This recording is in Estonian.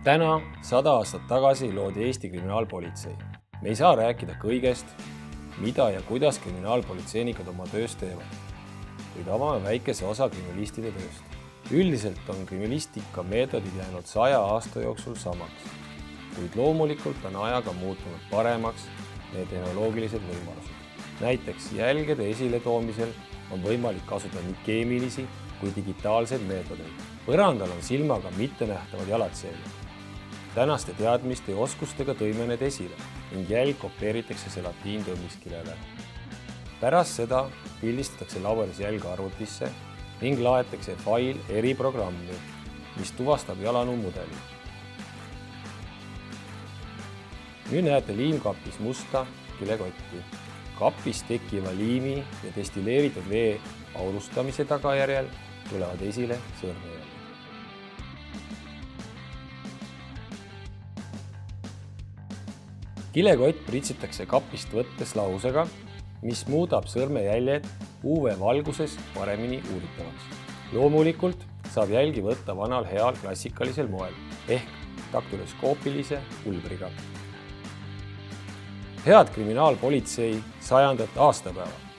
Täna 100 aastat tagasi loodi Eesti kriminaalpolitsei. Me ei saa rääkida kõigest, mida ja kuidas kriminaalpolitseinikud oma töös teevad, kuid avame väikese osa kriminalistide tööst. Üldiselt on kriminalistika meetodid jäänud 100 aasta jooksul samaks, kuid loomulikult on ajaga muutunud paremaks need tehnoloogilised võimalused. Näiteks jälgede esiletoomisel on võimalik kasutada nii keemilisi kui digitaalseid meetodeid. Põrandal on silmaga mittenähtavad jalatseelid. Tänaste teadmiste ja oskustega tõime need esile ning jälg kopeeritakse selatiintõmmiskirjale. Pärast seda pildistatakse laueris jälg arvutisse ning laetakse fail eriprogrammi, mis tuvastab jalanuu mudeli. Nüüd näete liimkapis musta kilekotti. Kapis tekkiva liimi ja destilleeritud vee aurustamise tagajärjel tulevad esile sõrmejäljed. Kilekott pritsitakse kapist võttes lahusega, mis muudab sõrmejäljed UV-valguses paremini uuritavaks. Loomulikult saab jälgi võtta vanal heal klassikalisel moel ehk daktyloskoopilise pulbriga. Head kriminaalpolitsei 100. aastapäeva!